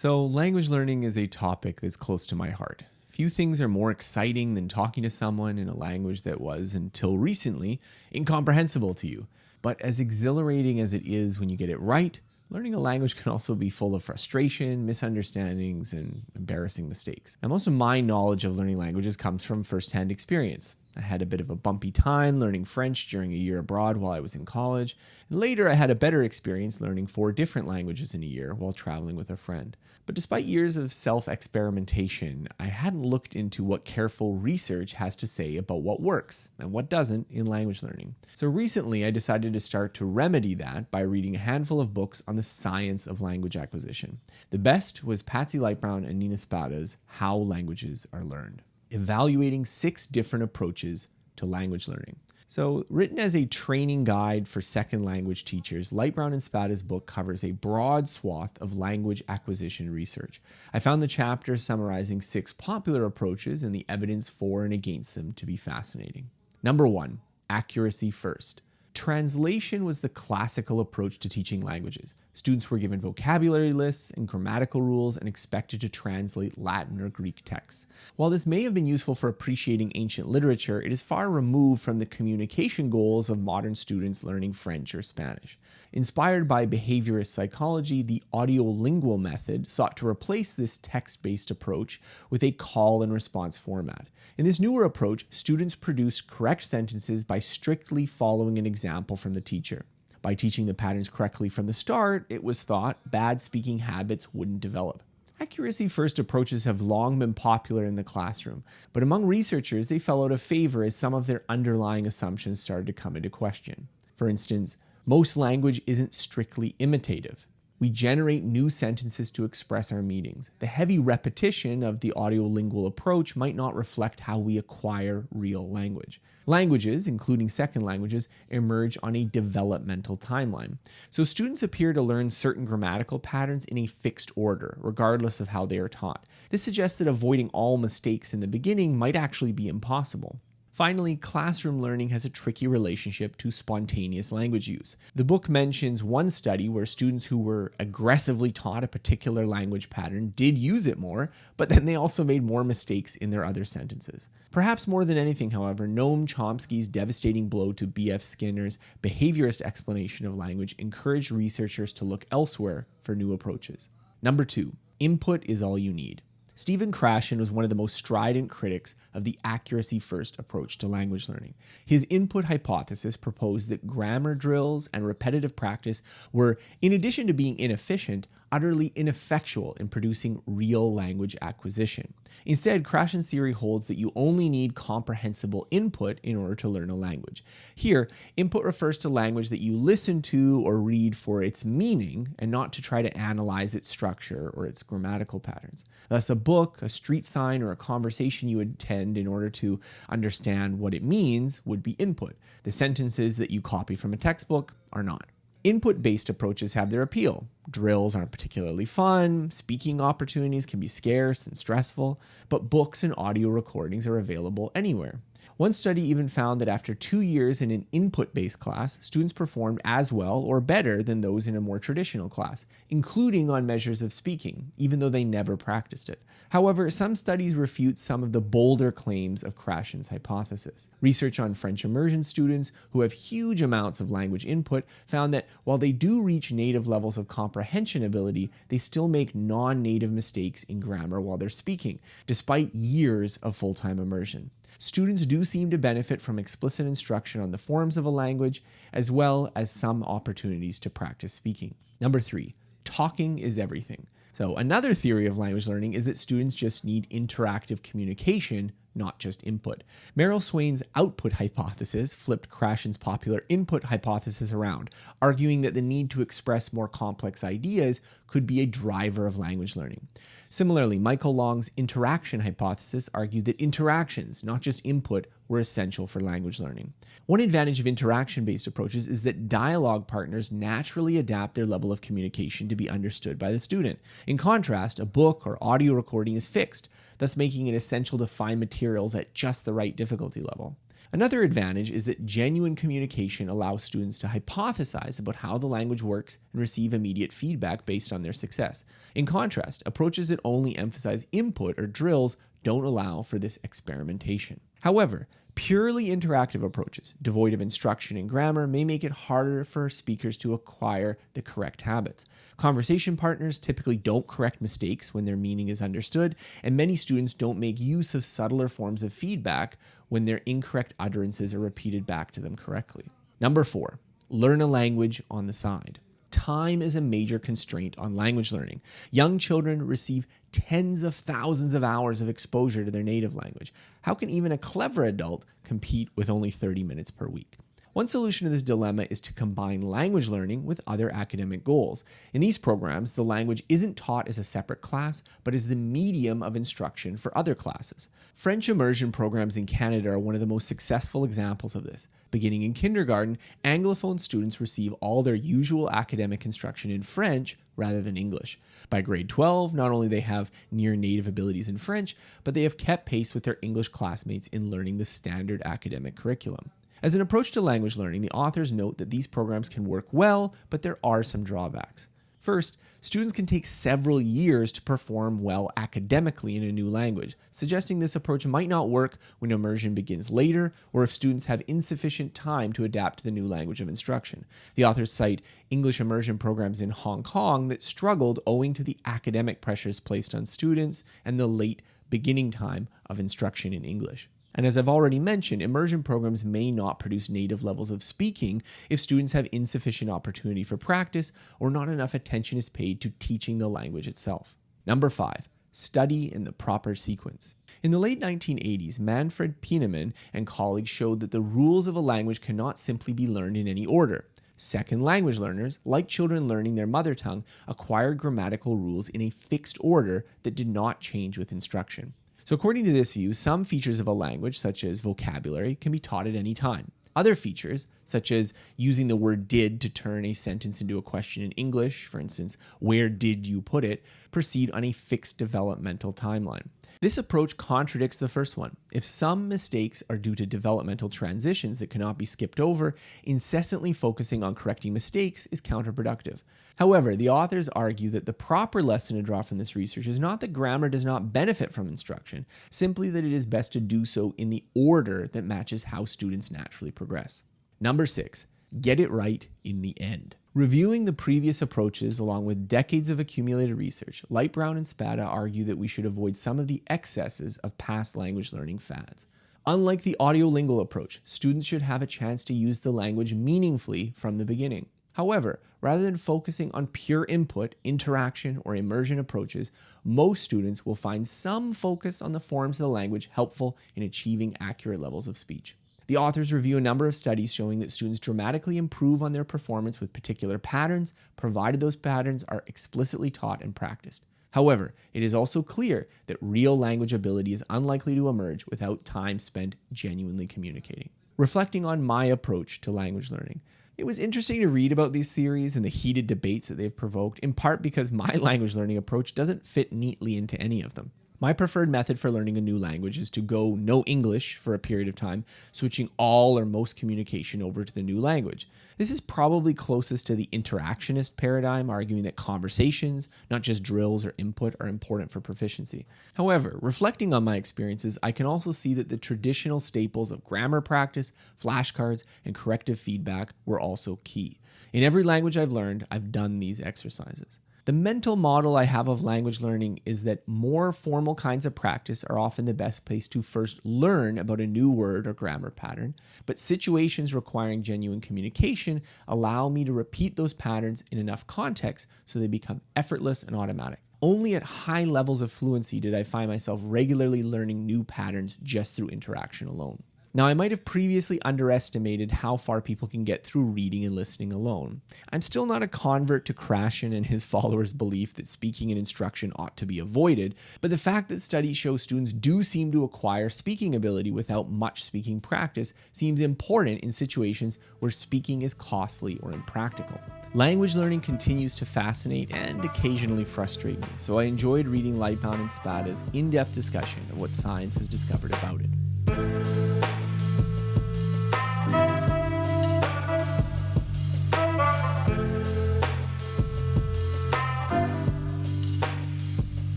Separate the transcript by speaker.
Speaker 1: So, language learning is a topic that's close to my heart. Few things are more exciting than talking to someone in a language that was, until recently, incomprehensible to you. But as exhilarating as it is when you get it right, learning a language can also be full of frustration, misunderstandings, and embarrassing mistakes. Now, most of my knowledge of learning languages comes from firsthand experience. I had a bit of a bumpy time learning French during a year abroad while I was in college. And later, I had a better experience learning 4 different languages in a year while traveling with a friend. But despite years of self-experimentation, I hadn't looked into what careful research has to say about what works and what doesn't in language learning. So recently, I decided to start to remedy that by reading a handful of books on the science of language acquisition. The best was Patsy Lightbrown and Nina Spada's How Languages Are Learned, evaluating 6 different approaches to language learning. So, written as a training guide for second language teachers, Lightbrown and Spada's book covers a broad swath of language acquisition research. I found the chapter summarizing 6 popular approaches and the evidence for and against them to be fascinating. Number 1, accuracy first. Translation was the classical approach to teaching languages. Students were given vocabulary lists and grammatical rules and expected to translate Latin or Greek texts. While this may have been useful for appreciating ancient literature, it is far removed from the communication goals of modern students learning French or Spanish. Inspired by behaviorist psychology, the audiolingual method sought to replace this text-based approach with a call and response format. In this newer approach, students produced correct sentences by strictly following an example from the teacher. By teaching the patterns correctly from the start, it was thought bad speaking habits wouldn't develop. Accuracy-first approaches have long been popular in the classroom, but among researchers they fell out of favor as some of their underlying assumptions started to come into question. For instance, most language isn't strictly imitative. We generate new sentences to express our meanings. The heavy repetition of the audiolingual approach might not reflect how we acquire real language. Languages, including second languages, emerge on a developmental timeline. So students appear to learn certain grammatical patterns in a fixed order, regardless of how they are taught. This suggests that avoiding all mistakes in the beginning might actually be impossible. Finally, classroom learning has a tricky relationship to spontaneous language use. The book mentions one study where students who were aggressively taught a particular language pattern did use it more, but then they also made more mistakes in their other sentences. Perhaps more than anything, however, Noam Chomsky's devastating blow to B.F. Skinner's behaviorist explanation of language encouraged researchers to look elsewhere for new approaches. Number 2, input is all you need. Stephen Krashen was one of the most strident critics of the accuracy-first approach to language learning. His input hypothesis proposed that grammar drills and repetitive practice were, in addition to being inefficient, utterly ineffectual in producing real language acquisition. Instead, Krashen's theory holds that you only need comprehensible input in order to learn a language. Here, input refers to language that you listen to or read for its meaning and not to try to analyze its structure or its grammatical patterns. Thus, a book, a street sign, or a conversation you attend in order to understand what it means would be input. The sentences that you copy from a textbook are not. Input-based approaches have their appeal. Drills aren't particularly fun, speaking opportunities can be scarce and stressful, but books and audio recordings are available anywhere. One study even found that after 2 years in an input-based class, students performed as well or better than those in a more traditional class, including on measures of speaking, even though they never practiced it. However, some studies refute some of the bolder claims of Krashen's hypothesis. Research on French immersion students who have huge amounts of language input found that while they do reach native levels of comprehension ability, they still make non-native mistakes in grammar while they're speaking, despite years of full-time immersion. Students do seem to benefit from explicit instruction on the forms of a language, as well as some opportunities to practice speaking. Number 3, talking is everything. So another theory of language learning is that students just need interactive communication, not just input. Merrill Swain's output hypothesis flipped Krashen's popular input hypothesis around, arguing that the need to express more complex ideas could be a driver of language learning. Similarly, Michael Long's interaction hypothesis argued that interactions, not just input, were essential for language learning. One advantage of interaction-based approaches is that dialogue partners naturally adapt their level of communication to be understood by the student. In contrast, a book or audio recording is fixed, thus making it essential to find materials at just the right difficulty level. Another advantage is that genuine communication allows students to hypothesize about how the language works and receive immediate feedback based on their success. In contrast, approaches that only emphasize input or drills don't allow for this experimentation. However, purely interactive approaches, devoid of instruction and grammar, may make it harder for speakers to acquire the correct habits. Conversation partners typically don't correct mistakes when their meaning is understood, and many students don't make use of subtler forms of feedback when their incorrect utterances are repeated back to them correctly. Number 4, learn a language on the side. Time is a major constraint on language learning. Young children receive tens of thousands of hours of exposure to their native language. How can even a clever adult compete with only 30 minutes per week? One solution to this dilemma is to combine language learning with other academic goals. In these programs, the language isn't taught as a separate class, but as the medium of instruction for other classes. French immersion programs in Canada are one of the most successful examples of this. Beginning in kindergarten, Anglophone students receive all their usual academic instruction in French rather than English. By grade 12, not only they have near native abilities in French, but they have kept pace with their English classmates in learning the standard academic curriculum. As an approach to language learning, the authors note that these programs can work well, but there are some drawbacks. First, students can take several years to perform well academically in a new language, suggesting this approach might not work when immersion begins later or if students have insufficient time to adapt to the new language of instruction. The authors cite English immersion programs in Hong Kong that struggled owing to the academic pressures placed on students and the late beginning time of instruction in English. And as I've already mentioned, immersion programs may not produce native levels of speaking if students have insufficient opportunity for practice or not enough attention is paid to teaching the language itself. Number 5, study in the proper sequence. In the late 1980s, Manfred Pieneman and colleagues showed that the rules of a language cannot simply be learned in any order. Second language learners, like children learning their mother tongue, acquired grammatical rules in a fixed order that did not change with instruction. So according to this view, some features of a language, such as vocabulary, can be taught at any time. Other features, such as using the word did to turn a sentence into a question in English, for instance, where did you put it, proceed on a fixed developmental timeline. This approach contradicts the first one. If some mistakes are due to developmental transitions that cannot be skipped over, incessantly focusing on correcting mistakes is counterproductive. However, the authors argue that the proper lesson to draw from this research is not that grammar does not benefit from instruction, simply that it is best to do so in the order that matches how students naturally progress. Number 6, get it right in the end. Reviewing the previous approaches along with decades of accumulated research, Lightbrown and Spada argue that we should avoid some of the excesses of past language learning fads. Unlike the audiolingual approach, students should have a chance to use the language meaningfully from the beginning. However, rather than focusing on pure input, interaction, or immersion approaches, most students will find some focus on the forms of the language helpful in achieving accurate levels of speech. The authors review a number of studies showing that students dramatically improve on their performance with particular patterns, provided those patterns are explicitly taught and practiced. However, it is also clear that real language ability is unlikely to emerge without time spent genuinely communicating. Reflecting on my approach to language learning, it was interesting to read about these theories and the heated debates that they've provoked, in part because my language learning approach doesn't fit neatly into any of them. My preferred method for learning a new language is to go no English for a period of time, switching all or most communication over to the new language. This is probably closest to the interactionist paradigm, arguing that conversations, not just drills or input, are important for proficiency. However, reflecting on my experiences, I can also see that the traditional staples of grammar practice, flashcards, and corrective feedback were also key. In every language I've learned, I've done these exercises. The mental model I have of language learning is that more formal kinds of practice are often the best place to first learn about a new word or grammar pattern, but situations requiring genuine communication allow me to repeat those patterns in enough context so they become effortless and automatic. Only at high levels of fluency did I find myself regularly learning new patterns just through interaction alone. Now, I might have previously underestimated how far people can get through reading and listening alone. I'm still not a convert to Krashen and his followers' belief that speaking and instruction ought to be avoided, but the fact that studies show students do seem to acquire speaking ability without much speaking practice seems important in situations where speaking is costly or impractical. Language learning continues to fascinate and occasionally frustrate me, so I enjoyed reading Lightbrown and Spada's in-depth discussion of what science has discovered about it.